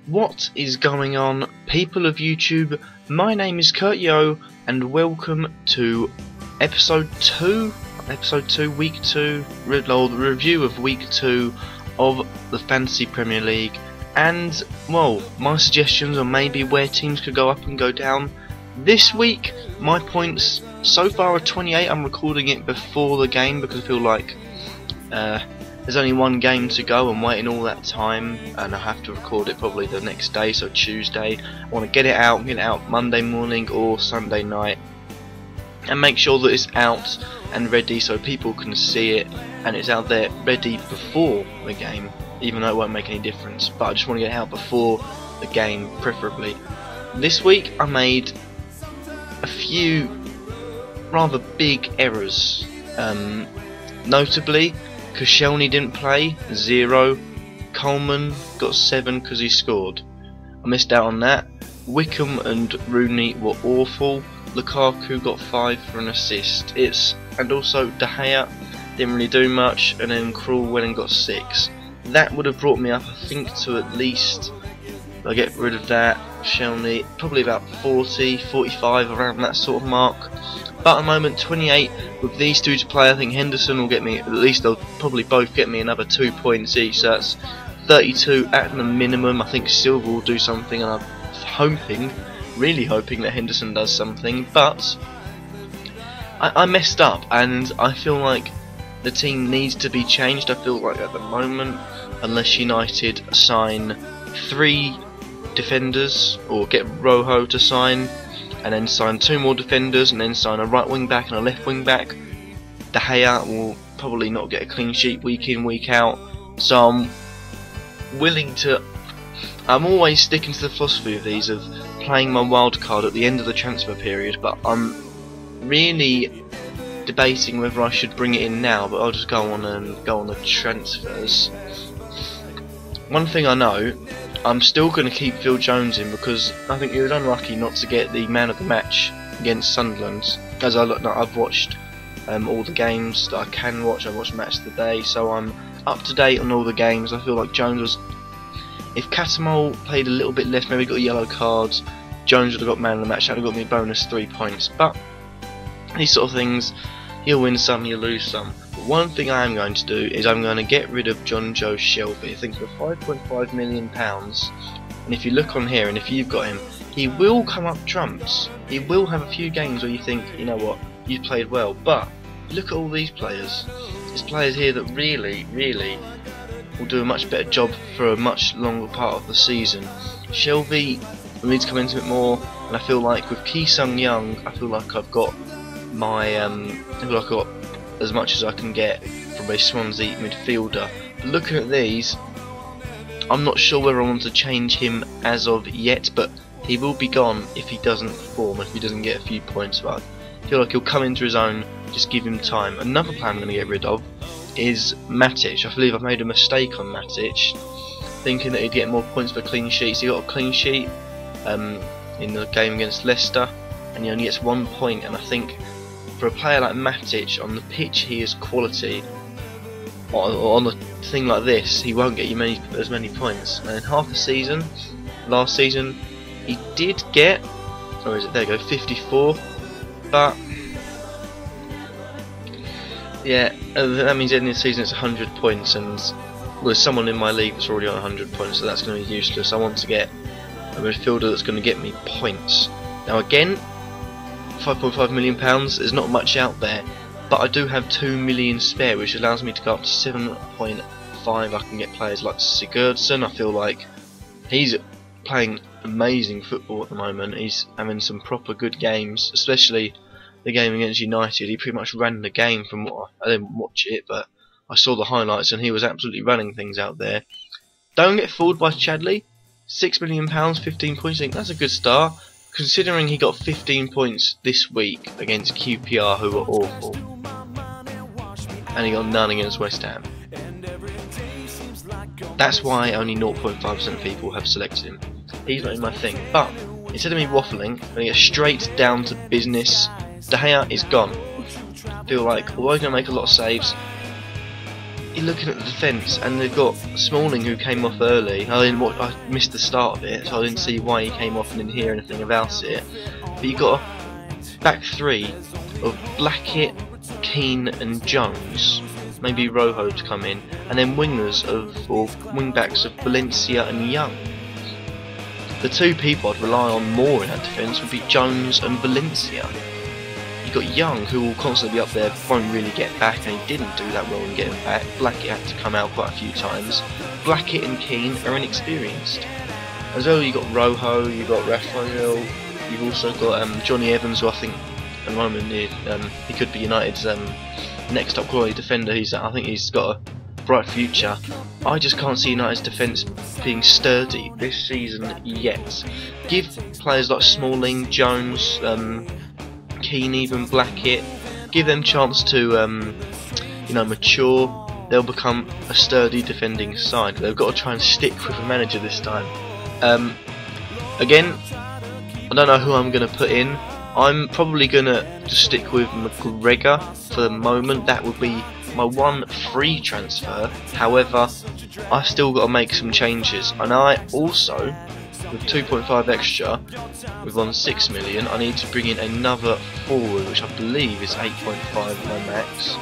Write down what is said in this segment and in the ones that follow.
What is going on, people of YouTube? My name is Kurtyoy and welcome to episode 2, week 2, the review of week 2 of the Fantasy Premier League, and, well, my suggestions on maybe where teams could go up and go down. This week, my points so far are 28. I'm recording it before the game because I feel like there's only one game to go. I'm waiting all that time and I have to record it probably the next day, so Tuesday. I want to get it out Monday morning or Sunday night and make sure that it's out and ready so people can see it and it's out there ready before the game, even though it won't make any difference, but I just want to get it out before the game preferably. This week I made a few rather big errors, notably Koscielny didn't play, 0. Coleman got 7 because he scored. I missed out on that. Wickham and Rooney were awful. Lukaku got 5 for an assist. And also De Gea didn't really do much, and then Krul went and got 6. That would have brought me up, I think, to at least, I'll get rid of that, Koscielny, probably about 40, 45, around that sort of mark. But at the moment, 28 with these two to play. I think Henderson will get me, at least they'll probably both get me another 2 points each, so that's 32 at the minimum. I think Silva will do something, and I'm really hoping that Henderson does something, but I messed up, and I feel like the team needs to be changed. I feel like at the moment, unless United sign 3 defenders, or get Rojo to sign, and then sign 2 more defenders, and then sign a right wing back and a left wing back, De Gea will probably not get a clean sheet week in, week out. So I'm always sticking to the philosophy of these, of playing my wild card at the end of the transfer period, but I'm really debating whether I should bring it in now, but I'll just go on the transfers. One thing I know, I'm still going to keep Phil Jones in because I think he was unlucky not to get the man of the match against Sunderland. As I've watched all the games that I can watch. I watched Match of the Day, so I'm up to date on all the games. I feel like Jones was, if Catamol played a little bit less, maybe got a yellow card, Jones would have got man of the match. That would have got me a bonus 3 points. But these sort of things, he'll win some, he'll lose some. But one thing I am going to do is I'm going to get rid of John Joe Shelby. I think for £5.5 million. And if you look on here, and if you've got him, he will come up trumps. He will have a few games where you think, you know what, you played well. But look at all these players. There's players here that really will do a much better job for a much longer part of the season. Shelby will need to come into it more, and I feel like with Ki Sung Young, I feel like I've got my I've got as much as I can get from a Swansea midfielder. But looking at these, I'm not sure whether I want to change him as of yet, but he will be gone if he doesn't perform, if he doesn't get a few points. But I feel like he'll come into his own, just give him time. Another player I'm going to get rid of is Matic. I believe I've made a mistake on Matic, thinking that he'd get more points for clean sheets. He got a clean sheet in the game against Leicester, and he only gets 1 point, and I think for a player like Matic, on the pitch he is quality. On a thing like this, he won't get you as many points. And in half the season, last season, he did get, or is it, there you go, 54. But yeah, that means at the end of the season it's 100 points, and there's someone in my league that's already on 100 points, so that's going to be useless. I want to get a midfielder that's going to get me points. Now again, £5.5 million, there's not much out there, but I do have 2 million spare, which allows me to go up to 7.5. I can get players like Sigurdsson. I feel like he's playing amazing football at the moment. He's having some proper good games, especially the game against United. He pretty much ran the game from what I didn't watch it, but I saw the highlights and he was absolutely running things out there. Don't get fooled by Chadley. £6 million, 15 points. I think that's a good start, considering he got 15 points this week against QPR, who were awful, and he got none against West Ham. That's why only 0.5% of people have selected him. He's not in my thing, but instead of me waffling, I'm going to get straight down to business. De Gea is gone. I feel like, although he's going to make a lot of saves, you're looking at the defence, and they've got Smalling who came off early. I missed the start of it, so I didn't see why he came off and didn't hear anything about it. But you've got a back three of Blackett, Keane and Jones, maybe Rojo to come in, and then wing backs of Valencia and Young. The two people I'd rely on more in that defence would be Jones and Valencia. You've got Young, who will constantly be up there, won't really get back, and he didn't do that well in getting back. Blackett had to come out quite a few times. Blackett and Keane are inexperienced. As well, you've got Rojo, you've got Raphael, you've also got Johnny Evans, who I think at the moment he could be United's next top quality defender. I think he's got a bright future. I just can't see United's defence being sturdy this season yet. Give players like Smalling, Jones, Keane, even Blackett, give them chance to mature. They'll become a sturdy defending side. They've got to try and stick with a manager this time. Again, I don't know who I'm going to put in. I'm probably going to just stick with McGregor for the moment. That would be my one free transfer. However, I've still got to make some changes, and I also, with 2.5 extra, with on 6 million, I need to bring in another forward, which I believe is 8.5 my max.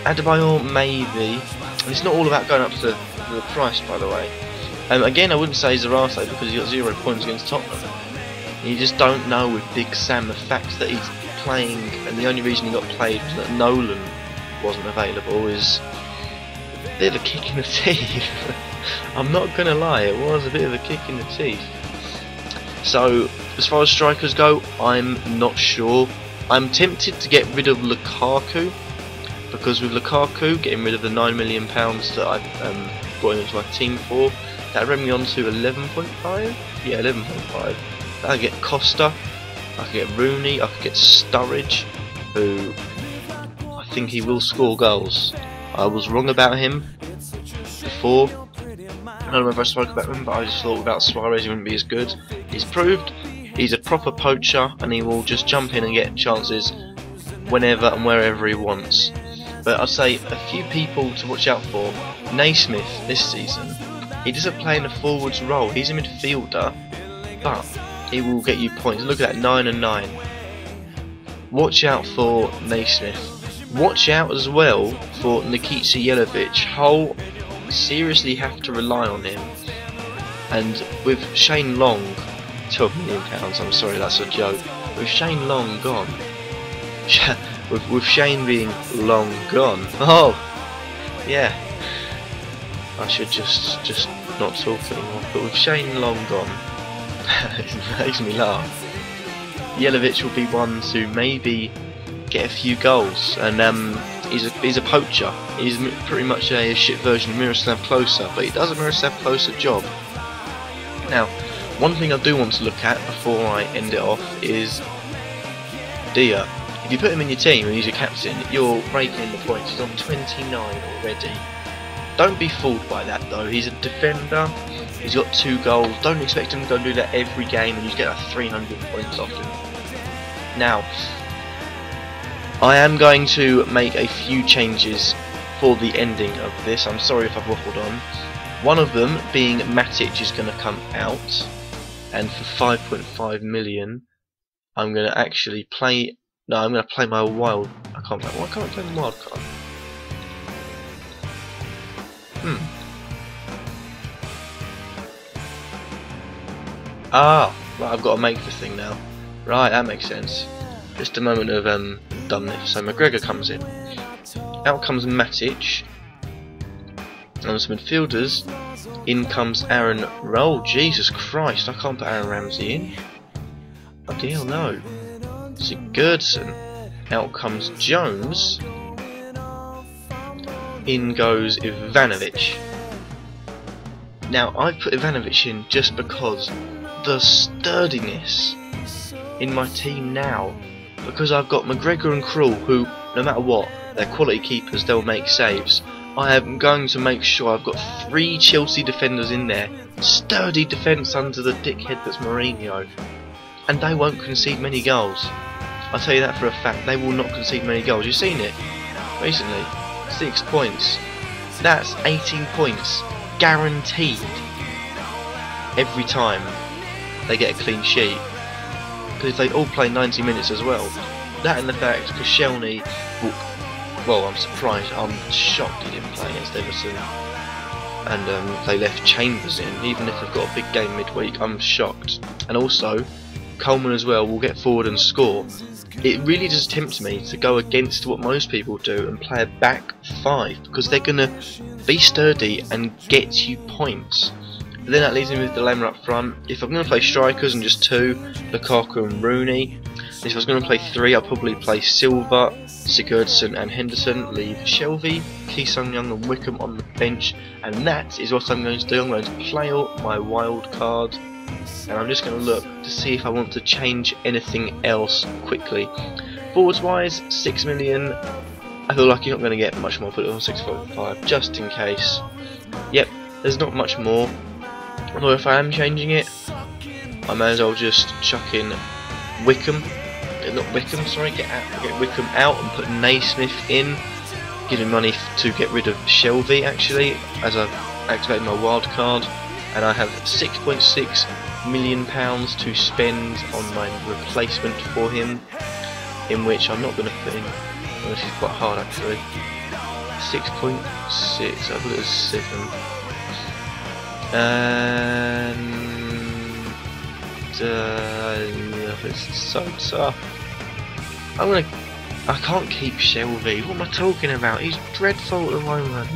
Adebayor maybe, and it's not all about going up to the price, by the way. Again, I wouldn't say Zarate because he got 0 points against Tottenham. You just don't know with Big Sam the fact that he's playing, and the only reason he got played was that Nolan wasn't available, is a bit of a kick in the teeth. I'm not gonna lie, it was a bit of a kick in the teeth. So, as far as strikers go, I'm not sure. I'm tempted to get rid of Lukaku, because with Lukaku, getting rid of the £9 million that I've got him into my team for, that ran me on to 11.5? Yeah, 11.5. I could get Costa, I could get Rooney, I could get Sturridge, who I think he will score goals. I was wrong about him before. I don't know if I spoke about him, but I just thought without Suarez he wouldn't be as good. He's proved he's a proper poacher, and he will just jump in and get chances whenever and wherever he wants. But I'd say a few people to watch out for. Naismith this season, he doesn't play in a forwards role, he's a midfielder, but he will get you points. Look at that, 9 and 9. Watch out for Naismith. Watch out as well for Nikita Jelavic. Hull seriously have to rely on him. And with Shane Long, £12 million, I'm sorry, that's a joke. With Shane Long gone, with Shane being long gone, oh yeah, I should just not talk anymore. But with Shane Long gone, it makes me laugh. Jelavic will be one to maybe get a few goals, and he's a poacher. He's pretty much a shit version of Miroslav Klose, but he does a Miroslav Klose job. Now, one thing I do want to look at before I end it off is Dia. If you put him in your team and he's your captain, you're raking in the points. He's on 29 already. Don't be fooled by that though. He's a defender. He's got 2 goals. Don't expect him to go and do that every game and you get like 300 points off him. Now, I am going to make a few changes for the ending of this. I'm sorry if I've waffled on. One of them being Matic is going to come out, and for 5.5 million, I'm going to actually play. No, I'm going to play my wild. I can't play. Why can't I play the wild card? Ah, right, I've got to make the thing now. Right, that makes sense. Just a moment of dumbness. So McGregor comes in. Out comes Matic. And some midfielders. In comes Aaron. Oh, Jesus Christ! I can't put Aaron Ramsey in. Oh dear, no. Sigurdsson. Out comes Jones. In goes Ivanovic. Now, I've put Ivanovic in just because the sturdiness in my team now, because I've got McGregor and Krul, who, no matter what, they're quality keepers, they'll make saves. I am going to make sure I've got 3 Chelsea defenders in there, sturdy defence under the dickhead that's Mourinho, and they won't concede many goals. I'll tell you that for a fact, they will not concede many goals. You've seen it recently. 6 points. That's 18 points guaranteed every time they get a clean sheet, because they all play 90 minutes as well. That and the fact Koscielny, well, I'm surprised, I'm shocked he didn't play against Everton, and they left Chambers in, even if they've got a big game midweek. I'm shocked. And also Coleman as well will get forward and score. It really does tempt me to go against what most people do and play a back 5, because they're going to be sturdy and get you points. But then that leaves me with a dilemma up front. If I'm going to play strikers and just 2, Lukaku and Rooney. If I was going to play 3, I'll probably play Silva, Sigurdsson and Henderson, leave Shelvey, Ki-Sung-Young and Wickham on the bench, and that is what I'm going to do. I'm going to play out my wild card, and I'm just going to look to see if I want to change anything else quickly. Forwards wise, 6 million. I feel like you're not going to get much more, put it on 6.5 just in case. Yep, there's not much more. Although if I am changing it, I may as well just chuck in Wickham. Not Wickham, sorry, get Wickham out and put Naismith in, giving money to get rid of Shelvey actually, as I've activated my wild card, and I have £6.6 million to spend on my replacement for him, in which I'm not going to put in, well, this is quite hard actually, 6.6, I put it as 7, and it's so tough. I can't keep Shelvey. What am I talking about? He's dreadful at the moment.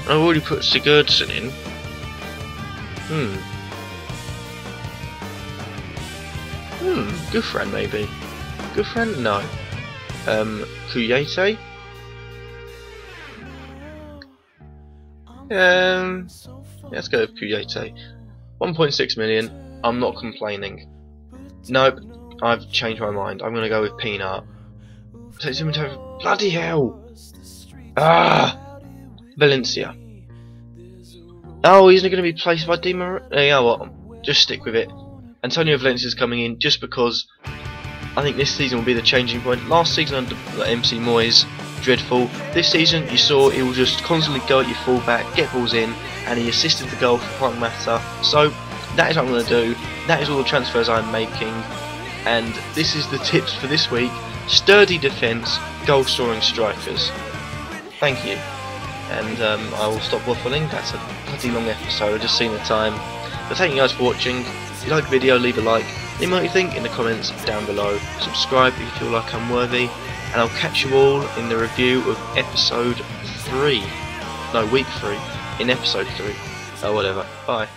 I've already put Sigurdsson in. Gouffran maybe. Gouffran? No. Kurtyoy? Let's go with Kurtyoy. 1.6 million. I'm not complaining. Nope. I've changed my mind. I'm going to go with Peanut. Bloody hell! Valencia. Oh, he's not going to be placed by Di Maria. You know what? Just stick with it. Antonio Valencia's coming in just because I think this season will be the changing point. Last season under MC Moyes, dreadful. This season you saw he will just constantly go at your fullback, get balls in, and he assisted the goal for Prime Matter. So that is what I'm going to do. That is all the transfers I'm making. And this is the tips for this week. Sturdy defence, goal scoring strikers. Thank you. And I will stop waffling. That's a bloody long episode, I've just seen the time. But thank you guys for watching. If you like the video, leave a like. Let me know what you think in the comments down below. Subscribe if you feel like I'm worthy. And I'll catch you all in the review of episode 3. No, week 3. In episode 3. Oh, whatever. Bye.